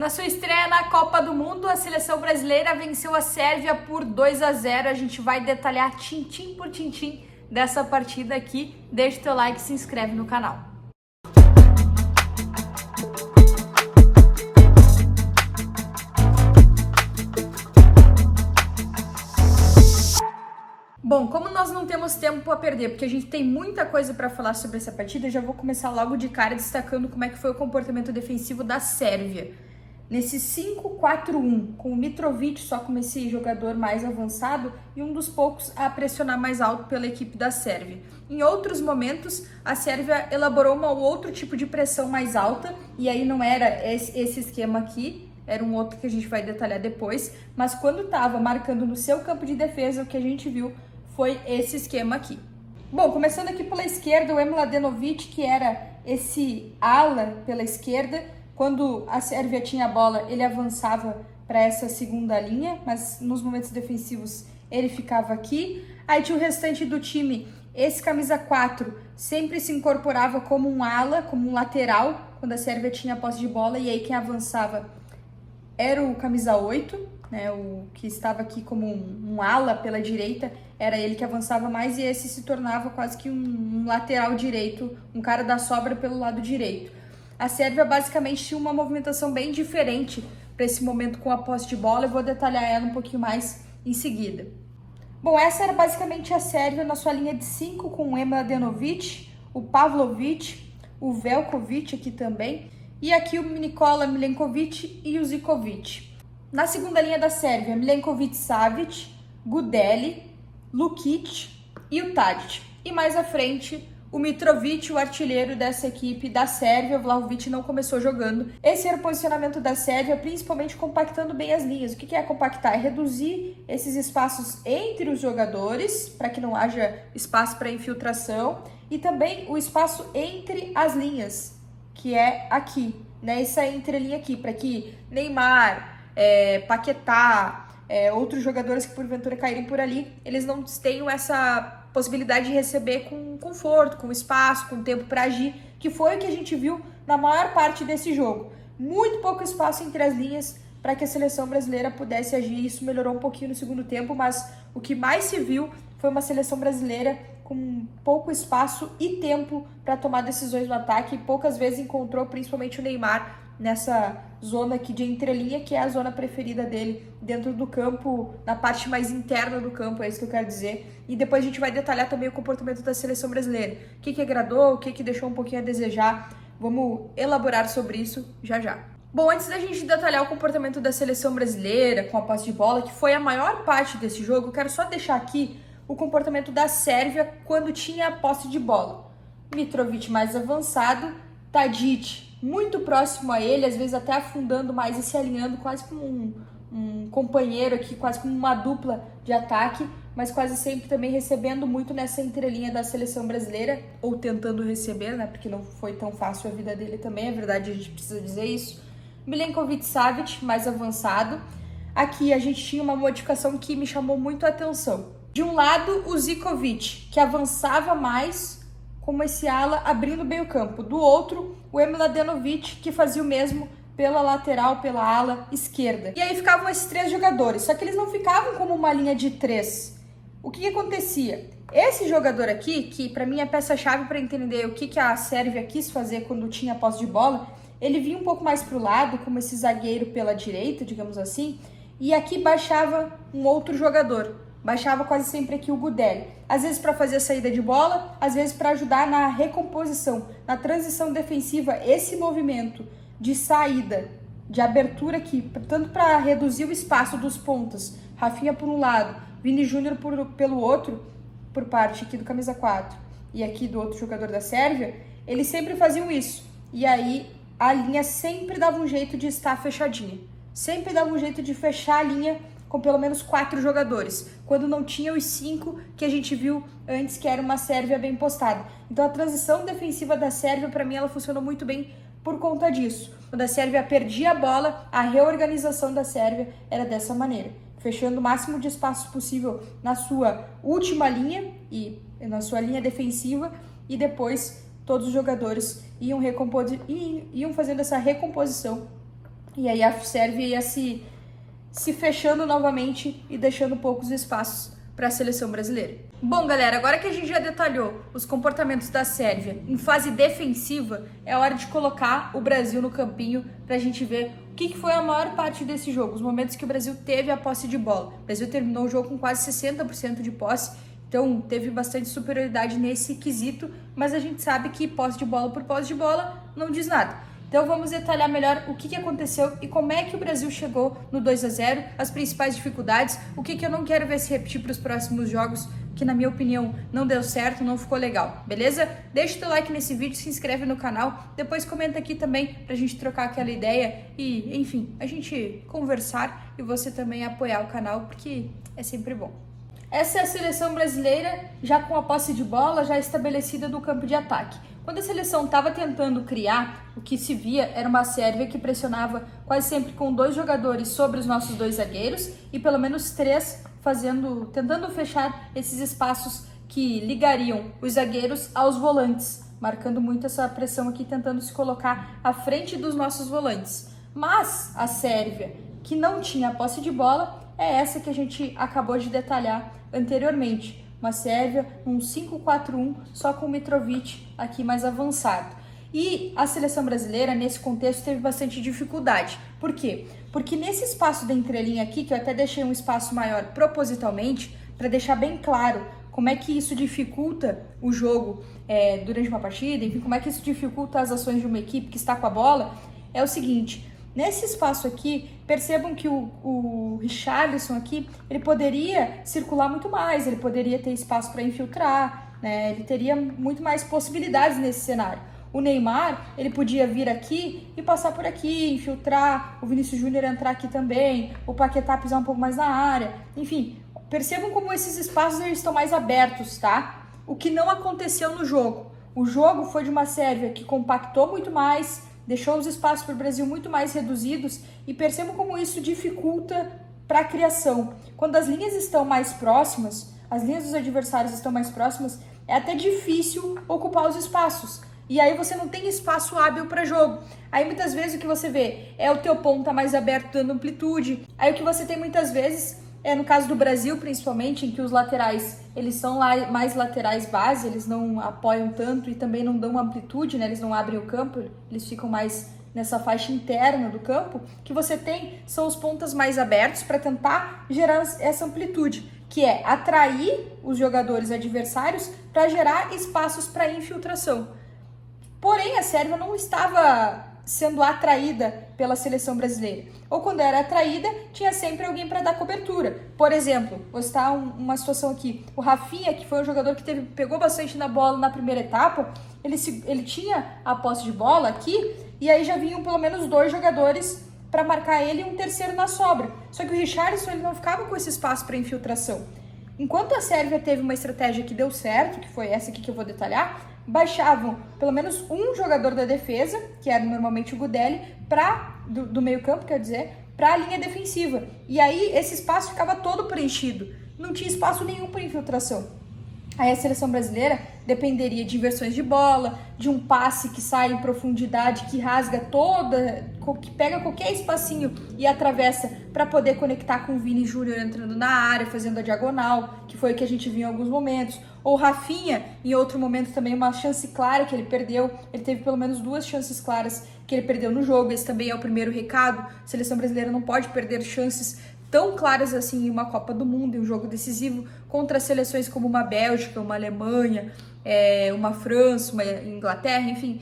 Na sua estreia na Copa do Mundo, a seleção brasileira venceu a Sérvia por 2-0. A gente vai detalhar tintim por tintim dessa partida aqui. Deixa o teu like e se inscreve no canal. Bom, como nós não temos tempo a perder, porque a gente tem muita coisa para falar sobre essa partida, eu já vou começar logo de cara destacando como é que foi o comportamento defensivo da Sérvia. Nesse 5-4-1, com o Mitrovic só como esse jogador mais avançado e um dos poucos a pressionar mais alto pela equipe da Sérvia. Em outros momentos, a Sérvia elaborou um outro tipo de pressão mais alta, e aí não era esse esquema aqui, era um outro que a gente vai detalhar depois, mas quando estava marcando no seu campo de defesa, o que a gente viu foi esse esquema aqui. Bom, começando aqui pela esquerda, o Emil Mladenovic, que era esse ala pela esquerda. Quando a Sérvia tinha a bola, ele avançava para essa segunda linha, mas nos momentos defensivos ele ficava aqui. Aí tinha o restante do time, esse camisa 4 sempre se incorporava como um ala, como um lateral, quando a Sérvia tinha a posse de bola, e aí quem avançava era o camisa 8, né, o que estava aqui como um ala pela direita, era ele que avançava mais, e esse se tornava quase que um lateral direito, um cara da sobra pelo lado direito. A Sérvia basicamente tinha uma movimentação bem diferente para esse momento com a posse de bola. Eu vou detalhar ela um pouquinho mais em seguida. Bom, essa era basicamente a Sérvia na sua linha de 5, com o Emil Mladenovic, o Pavlovic, o Veljkovic aqui também, e aqui o Nikola Milenkovic e o Zikovic. Na segunda linha da Sérvia, Milenkovic-Savic, Gudeli, Lukic e o Tadic. E mais à frente, o Mitrovic, o artilheiro dessa equipe da Sérvia. O Vlahovic não começou jogando. Esse era o posicionamento da Sérvia, principalmente compactando bem as linhas. O que é compactar? É reduzir esses espaços entre os jogadores, para que não haja espaço para infiltração, e também o espaço entre as linhas, que é aqui, né? Essa entrelinha aqui, para que Neymar, Paquetá, outros jogadores que porventura caírem por ali, eles não tenham essa possibilidade de receber com conforto, com espaço, com tempo para agir, que foi o que a gente viu na maior parte desse jogo. Muito pouco espaço entre as linhas para que a seleção brasileira pudesse agir. Isso melhorou um pouquinho no segundo tempo, mas o que mais se viu foi uma seleção brasileira com pouco espaço e tempo para tomar decisões no ataque, e poucas vezes encontrou principalmente o Neymar nessa zona aqui de entrelinha, que é a zona preferida dele dentro do campo, na parte mais interna do campo, é isso que eu quero dizer. E depois a gente vai detalhar também o comportamento da seleção brasileira. O que agradou, o que deixou um pouquinho a desejar. Vamos elaborar sobre isso já já. Bom, antes da gente detalhar o comportamento da seleção brasileira com a posse de bola, que foi a maior parte desse jogo, eu quero só deixar aqui o comportamento da Sérvia quando tinha a posse de bola. Mitrovic mais avançado, Tadic muito próximo a ele, às vezes até afundando mais e se alinhando quase como um companheiro aqui, quase como uma dupla de ataque, mas quase sempre também recebendo muito nessa entrelinha da seleção brasileira, ou tentando receber, né, porque não foi tão fácil a vida dele também, é verdade, a gente precisa dizer isso. Milenkovic-Savic, mais avançado. Aqui a gente tinha uma modificação que me chamou muito a atenção. De um lado, o Zikovic, que avançava mais como esse ala abrindo bem o campo. Do outro, o Emil Mladenovic, que fazia o mesmo pela lateral, pela ala esquerda. E aí ficavam esses três jogadores, só que eles não ficavam como uma linha de três. O que acontecia? Esse jogador aqui, que para mim é peça-chave para entender o que a Sérvia quis fazer quando tinha a posse de bola, ele vinha um pouco mais para o lado, como esse zagueiro pela direita, digamos assim, e aqui baixava um outro jogador. Baixava quase sempre aqui o Gudeli. Às vezes para fazer a saída de bola, às vezes para ajudar na recomposição, na transição defensiva. Esse movimento de saída, de abertura aqui, tanto para reduzir o espaço dos pontas, Rafinha por um lado, Vini Júnior pelo outro, por parte aqui do camisa 4 e aqui do outro jogador da Sérvia, eles sempre faziam isso. E aí a linha sempre dava um jeito de estar fechadinha. Sempre dava um jeito de fechar a linha com pelo menos 4 jogadores, quando não tinha os 5 que a gente viu antes, que era uma Sérvia bem postada. Então a transição defensiva da Sérvia, para mim, ela funcionou muito bem por conta disso. Quando a Sérvia perdia a bola, a reorganização da Sérvia era dessa maneira, fechando o máximo de espaço possível na sua última linha e na sua linha defensiva, e depois todos os jogadores iam fazendo essa recomposição e aí a Sérvia ia se fechando novamente e deixando poucos espaços para a seleção brasileira. Bom, galera, agora que a gente já detalhou os comportamentos da Sérvia em fase defensiva, é hora de colocar o Brasil no campinho para a gente ver o que foi a maior parte desse jogo, os momentos que o Brasil teve a posse de bola. O Brasil terminou o jogo com quase 60% de posse, então teve bastante superioridade nesse quesito, mas a gente sabe que posse de bola por posse de bola não diz nada. Então vamos detalhar melhor o que aconteceu e como é que o Brasil chegou no 2-0, as principais dificuldades, o que eu não quero ver se repetir para os próximos jogos, que na minha opinião não deu certo, não ficou legal, beleza? Deixa o teu like nesse vídeo, se inscreve no canal, depois comenta aqui também pra gente trocar aquela ideia e, enfim, a gente conversar e você também apoiar o canal, porque é sempre bom. Essa é a seleção brasileira já com a posse de bola já estabelecida no campo de ataque. Quando a seleção estava tentando criar, o que se via era uma Sérvia que pressionava quase sempre com 2 jogadores sobre os nossos 2 zagueiros e pelo menos 3 tentando fechar esses espaços que ligariam os zagueiros aos volantes, marcando muito essa pressão aqui, tentando se colocar à frente dos nossos volantes. Mas a Sérvia, que não tinha posse de bola, é essa que a gente acabou de detalhar anteriormente. Uma Sérvia, um 5-4-1, só com o Mitrovic aqui mais avançado. E a seleção brasileira, nesse contexto, teve bastante dificuldade. Por quê? Porque nesse espaço da entrelinha aqui, que eu até deixei um espaço maior propositalmente, para deixar bem claro como é que isso dificulta o jogo durante uma partida, enfim, como é que isso dificulta as ações de uma equipe que está com a bola, é o seguinte: nesse espaço aqui, percebam que o Richarlison aqui, ele poderia circular muito mais, ele poderia ter espaço para infiltrar, né? Ele teria muito mais possibilidades nesse cenário. O Neymar, ele podia vir aqui e passar por aqui, infiltrar, o Vinícius Júnior entrar aqui também, o Paquetá pisar um pouco mais na área, enfim, percebam como esses espaços eles estão mais abertos, tá? O que não aconteceu no jogo. O jogo foi de uma Sérvia que compactou muito mais, deixou os espaços para o Brasil muito mais reduzidos e percebam como isso dificulta para a criação. Quando as linhas estão mais próximas, as linhas dos adversários estão mais próximas, é até difícil ocupar os espaços. E aí você não tem espaço hábil para jogo. Aí muitas vezes o que você vê é o teu ponta mais aberto dando amplitude. Aí o que você tem muitas vezes no caso do Brasil, principalmente, em que os laterais, eles são lá mais laterais base, eles não apoiam tanto e também não dão amplitude, né? Eles não abrem o campo, eles ficam mais nessa faixa interna do campo. Que você tem são os pontas mais abertos para tentar gerar essa amplitude, que é atrair os jogadores adversários para gerar espaços para infiltração. Porém, a Sérvia não estava sendo atraída pela seleção brasileira. Ou quando era atraída, tinha sempre alguém para dar cobertura. Por exemplo, vou citar uma situação aqui. O Rafinha, que foi um jogador que pegou bastante na bola na primeira etapa, ele tinha a posse de bola aqui, e aí já vinham pelo menos 2 jogadores para marcar ele e um terceiro na sobra. Só que o Richarlison ele não ficava com esse espaço para infiltração. Enquanto a Sérvia teve uma estratégia que deu certo, que foi essa aqui que eu vou detalhar, baixavam pelo menos um jogador da defesa, que era normalmente o Gudeli, do meio campo, quer dizer, para a linha defensiva. E aí esse espaço ficava todo preenchido, não tinha espaço nenhum para infiltração. Aí a seleção brasileira dependeria de inversões de bola, de um passe que sai em profundidade, que rasga que pega qualquer espacinho e atravessa para poder conectar com o Vini Júnior entrando na área, fazendo a diagonal, que foi o que a gente viu em alguns momentos. Ou Rafinha, em outro momento também, uma chance clara que ele perdeu. Ele teve pelo menos 2 chances claras que ele perdeu no jogo. Esse também é o primeiro recado. A seleção brasileira não pode perder chances tão claras assim em uma Copa do Mundo, em um jogo decisivo contra seleções como uma Bélgica, uma Alemanha, uma França, uma Inglaterra, enfim.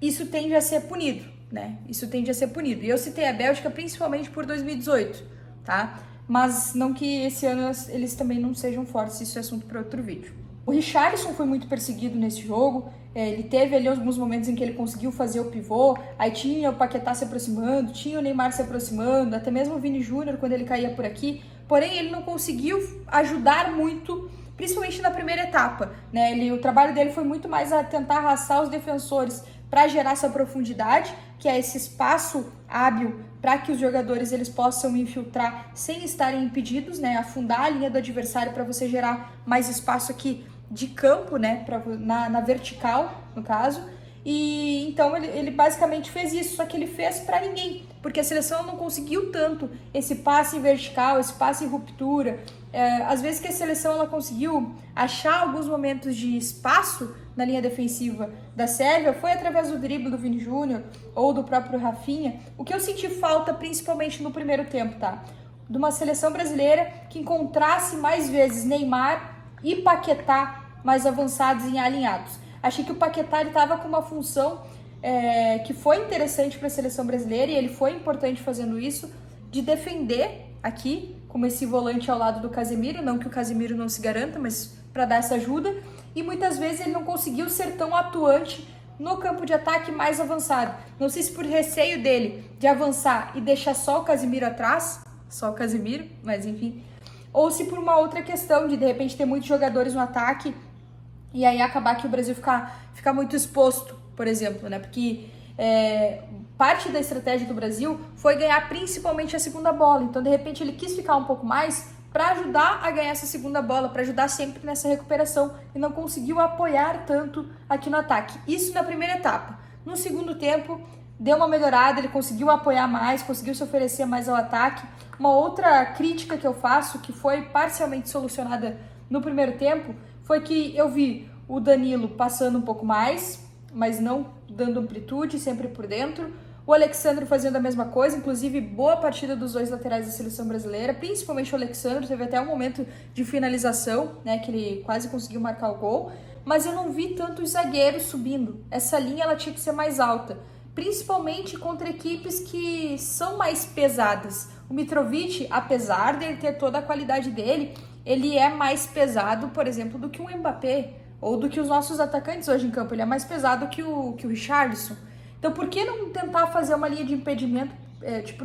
Isso tende a ser punido, né? Isso tende a ser punido. E eu citei a Bélgica principalmente por 2018, tá? Mas não que esse ano eles também não sejam fortes, isso é assunto para outro vídeo. O Richarlison foi muito perseguido nesse jogo, ele teve ali alguns momentos em que ele conseguiu fazer o pivô, aí tinha o Paquetá se aproximando, tinha o Neymar se aproximando, até mesmo o Vini Júnior quando ele caía por aqui, porém ele não conseguiu ajudar muito, principalmente na primeira etapa, né? O trabalho dele foi muito mais a tentar arrastar os defensores para gerar essa profundidade, que é esse espaço hábil para que os jogadores eles possam infiltrar sem estarem impedidos, né? Afundar a linha do adversário para você gerar mais espaço aqui de campo, né? Na vertical, no caso. E então ele basicamente fez isso, só que ele fez para ninguém, porque a seleção não conseguiu tanto esse passe vertical, esse passe em ruptura. Às vezes que a seleção ela conseguiu achar alguns momentos de espaço na linha defensiva da Sérvia foi através do drible do Vini Júnior ou do próprio Rafinha. O que eu senti falta principalmente no primeiro tempo, tá? De uma seleção brasileira que encontrasse mais vezes Neymar e Paquetá mais avançados e alinhados. Achei que o Paquetá estava com uma função que foi interessante para a seleção brasileira, e ele foi importante fazendo isso, de defender aqui, como esse volante ao lado do Casemiro, não que o Casemiro não se garanta, mas para dar essa ajuda, e muitas vezes ele não conseguiu ser tão atuante no campo de ataque mais avançado. Não sei se por receio dele de avançar e deixar só o Casemiro atrás, só o Casemiro, mas enfim, ou se por uma outra questão de repente ter muitos jogadores no ataque e aí acabar que o Brasil ficar muito exposto, por exemplo, né? Porque parte da estratégia do Brasil foi ganhar principalmente a segunda bola. Então, de repente, ele quis ficar um pouco mais para ajudar a ganhar essa segunda bola, para ajudar sempre nessa recuperação, e não conseguiu apoiar tanto aqui no ataque. Isso na primeira etapa. No segundo tempo, deu uma melhorada, ele conseguiu apoiar mais, conseguiu se oferecer mais ao ataque. Uma outra crítica que eu faço, que foi parcialmente solucionada no primeiro tempo, foi que eu vi o Danilo passando um pouco mais, mas não dando amplitude, sempre por dentro. O Alexandre fazendo a mesma coisa, inclusive boa partida dos dois laterais da seleção brasileira, principalmente o Alexandre, teve até um momento de finalização, né, que ele quase conseguiu marcar o gol, mas eu não vi tanto os zagueiros subindo. Essa linha ela tinha que ser mais alta, principalmente contra equipes que são mais pesadas. O Mitrovic, apesar de ele ter toda a qualidade dele, ele é mais pesado, por exemplo, do que o Mbappé, ou do que os nossos atacantes hoje em campo. Ele é mais pesado que o Richarlison. Então, por que não tentar fazer uma linha de impedimento,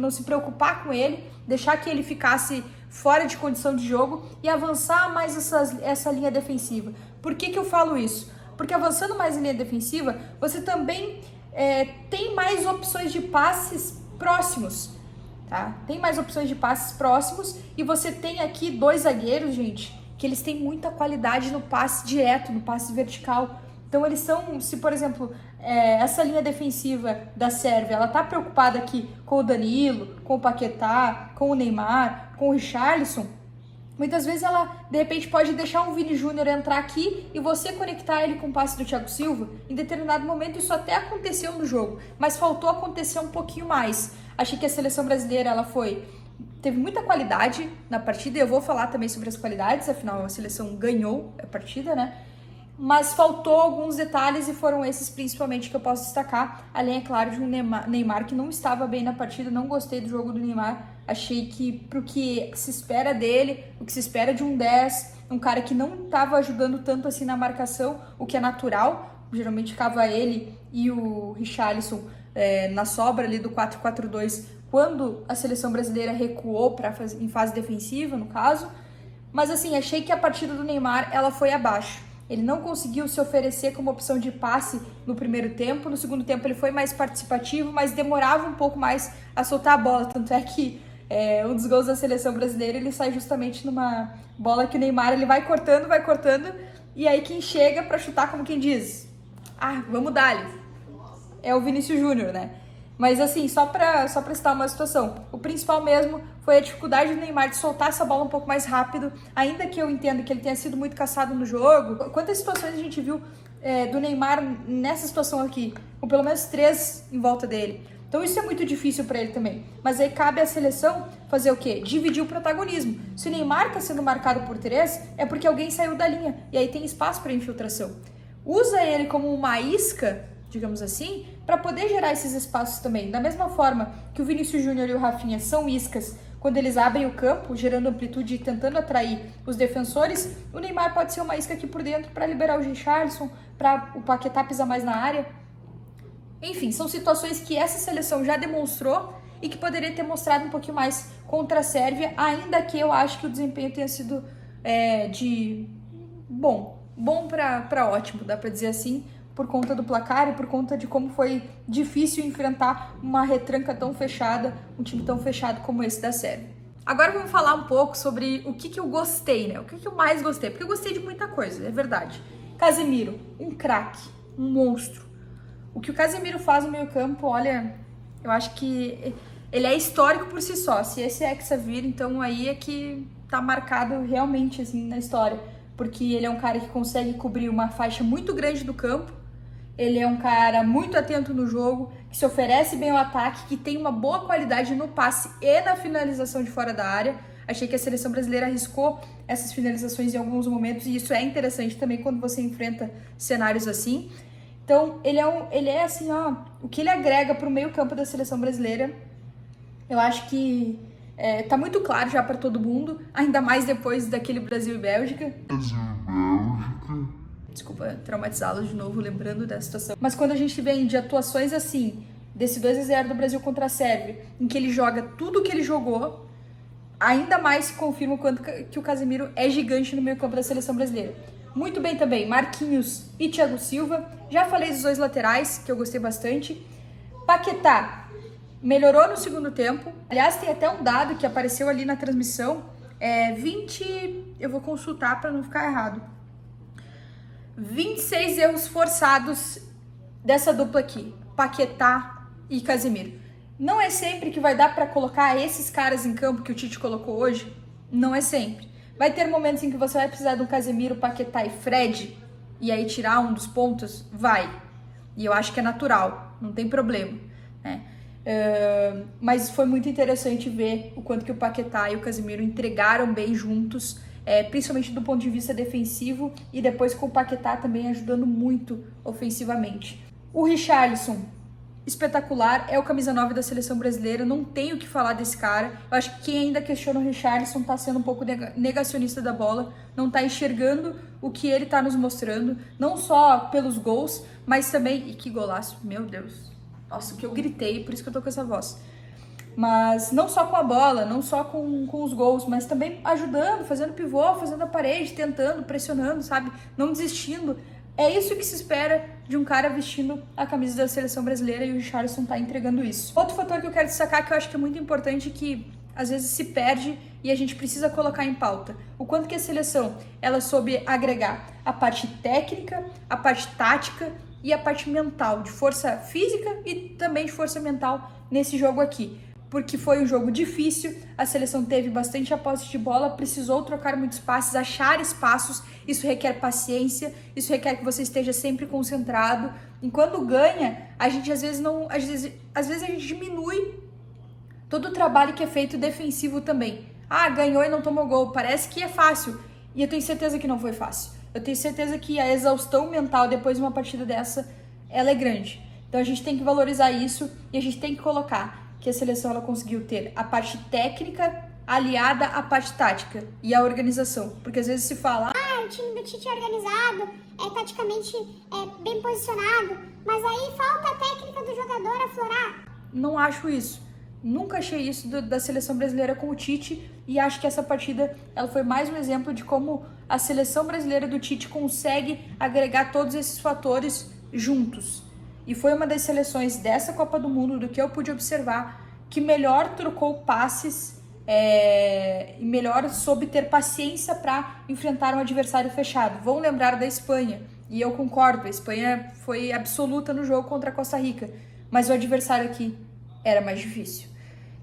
não se preocupar com ele, deixar que ele ficasse fora de condição de jogo e avançar mais essa linha defensiva? Por que eu falo isso? Porque avançando mais em linha defensiva, você também tem mais opções de passes próximos, tá? Tem mais opções de passes próximos, e você tem aqui dois zagueiros, gente, que eles têm muita qualidade no passe direto, no passe vertical. Então eles são, se por exemplo, essa linha defensiva da Sérvia, ela tá preocupada aqui com o Danilo, com o Paquetá, com o Neymar, com o Richarlison, muitas vezes ela, de repente, pode deixar um Vini Júnior entrar aqui e você conectar ele com o passe do Thiago Silva. Em determinado momento isso até aconteceu no jogo, mas faltou acontecer um pouquinho mais. Achei que a seleção brasileira, teve muita qualidade na partida, e eu vou falar também sobre as qualidades, afinal a seleção ganhou a partida, né? Mas faltou alguns detalhes, e foram esses principalmente que eu posso destacar, além, é claro, de um Neymar que não estava bem na partida. Não gostei do jogo do Neymar, achei que pro que se espera dele, o que se espera de um 10, um cara que não estava ajudando tanto assim na marcação, o que é natural, geralmente ficava ele e o Richarlison na sobra ali do 4-4-2, quando a seleção brasileira recuou em fase defensiva, no caso. Mas assim, achei que a partida do Neymar ela foi abaixo. Ele não conseguiu se oferecer como opção de passe no primeiro tempo. No segundo tempo ele foi mais participativo, mas demorava um pouco mais a soltar a bola. Tanto é que um dos gols da seleção brasileira, ele sai justamente numa bola que o Neymar ele vai cortando, e aí quem chega para chutar, como quem diz, vamos dar-lhe, é o Vinícius Júnior, né? Mas assim, só pra citar uma situação, o principal mesmo foi a dificuldade do Neymar de soltar essa bola um pouco mais rápido, ainda que eu entenda que ele tenha sido muito caçado no jogo. Quantas situações a gente viu do Neymar nessa situação aqui, com pelo menos 3 em volta dele. Então isso é muito difícil para ele também. Mas aí cabe à seleção fazer o quê? Dividir o protagonismo. Se o Neymar está sendo marcado por 3, é porque alguém saiu da linha, e aí tem espaço para infiltração. Usa ele como uma isca, digamos assim, para poder gerar esses espaços também. Da mesma forma que o Vinícius Júnior e o Rafinha são iscas quando eles abrem o campo, gerando amplitude e tentando atrair os defensores, o Neymar pode ser uma isca aqui por dentro para liberar o Richarlison, para o Paquetá pisar mais na área. Enfim, são situações que essa seleção já demonstrou e que poderia ter mostrado um pouquinho mais contra a Sérvia, ainda que eu acho que o desempenho tenha sido de bom para ótimo, dá para dizer assim, por conta do placar e por conta de como foi difícil enfrentar uma retranca tão fechada, um time tão fechado como esse da Sérvia. Agora vamos falar um pouco sobre o que eu gostei, né? O que eu mais gostei, porque eu gostei de muita coisa, é verdade. Casemiro, um craque, um monstro. O que o Casemiro faz no meio campo, olha, eu acho que ele é histórico por si só. Se esse Hexa vir, então aí é que tá marcado realmente, assim, na história. Porque ele é um cara que consegue cobrir uma faixa muito grande do campo, ele é um cara muito atento no jogo, que se oferece bem ao ataque, que tem uma boa qualidade no passe e na finalização de fora da área. Achei que a seleção brasileira arriscou essas finalizações em alguns momentos, e isso é interessante também quando você enfrenta cenários assim. Então, ele é assim, ó, o que ele agrega para o meio-campo da seleção brasileira, eu acho que tá muito claro já para todo mundo, ainda mais depois daquele Brasil e Bélgica. Desculpa traumatizá-los de novo, lembrando dessa situação. Mas quando a gente vem de atuações assim, desse 2-0 do Brasil contra a Sérvia, em que ele joga tudo o que ele jogou, ainda mais se confirma o quanto que o Casemiro é gigante no meio-campo da seleção brasileira. Muito bem também, Marquinhos e Thiago Silva. Já falei dos dois laterais, que eu gostei bastante. Paquetá melhorou no segundo tempo. Aliás, tem até um dado que apareceu ali na transmissão. 20... Eu vou consultar para não ficar errado. 26 erros forçados dessa dupla aqui, Paquetá e Casemiro. Não é sempre que vai dar para colocar esses caras em campo que o Tite colocou hoje. Não é sempre. Vai ter momentos em que você vai precisar de um Casemiro, Paquetá e Fred, e aí tirar um dos pontos? Vai. E eu acho que é natural, não tem problema, né? Mas foi muito interessante ver o quanto que o Paquetá e o Casemiro entregaram bem juntos, principalmente do ponto de vista defensivo, e depois com o Paquetá também ajudando muito ofensivamente. O Richarlison, espetacular, é o camisa 9 da seleção brasileira, não tenho o que falar desse cara. Eu acho que quem ainda questiona o Richarlison tá sendo um pouco negacionista da bola, não tá enxergando o que ele tá nos mostrando, não só pelos gols, mas também... E que golaço, meu Deus! Nossa, o que eu gritei, por isso que eu tô com essa voz. Mas não só com a bola, não só com os gols, mas também ajudando, fazendo pivô, fazendo a parede, tentando, pressionando, sabe? Não desistindo. É isso que se espera de um cara vestindo a camisa da seleção brasileira, e o Richarlison tá entregando isso. Outro fator que eu quero destacar, que eu acho que é muito importante, que às vezes se perde e a gente precisa colocar em pauta: o quanto que a seleção ela soube agregar a parte técnica, a parte tática e a parte mental, de força física e também de força mental nesse jogo aqui. Porque foi um jogo difícil, a seleção teve bastante a posse de bola, precisou trocar muitos passes, achar espaços, isso requer paciência, isso requer que você esteja sempre concentrado. E quando ganha, a gente às vezes a gente diminui todo o trabalho que é feito defensivo também. Ah, ganhou e não tomou gol, parece que é fácil, e eu tenho certeza que não foi fácil. Eu tenho certeza que a exaustão mental depois de uma partida dessa, ela é grande. Então a gente tem que valorizar isso e a gente tem que colocar que a seleção ela conseguiu ter a parte técnica aliada à parte tática e à organização. Porque às vezes se fala... o time do Tite é organizado, taticamente bem posicionado, mas aí falta a técnica do jogador aflorar. Não acho isso. Nunca achei isso da seleção brasileira com o Tite, e acho que essa partida ela foi mais um exemplo de como a seleção brasileira do Tite consegue agregar todos esses fatores juntos. E foi uma das seleções dessa Copa do Mundo, do que eu pude observar, que melhor trocou passes e melhor soube ter paciência para enfrentar um adversário fechado. Vão lembrar da Espanha, e eu concordo, a Espanha foi absoluta no jogo contra a Costa Rica, mas o adversário aqui era mais difícil.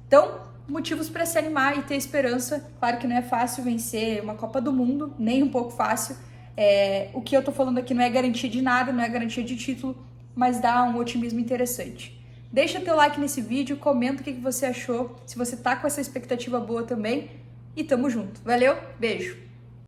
Então, motivos para se animar e ter esperança. Claro que não é fácil vencer uma Copa do Mundo, nem um pouco fácil. O que eu tô falando aqui não é garantia de nada, não é garantia de título, mas dá um otimismo interessante. Deixa teu like nesse vídeo, comenta o que você achou, se você tá com essa expectativa boa também, e tamo junto. Valeu, beijo!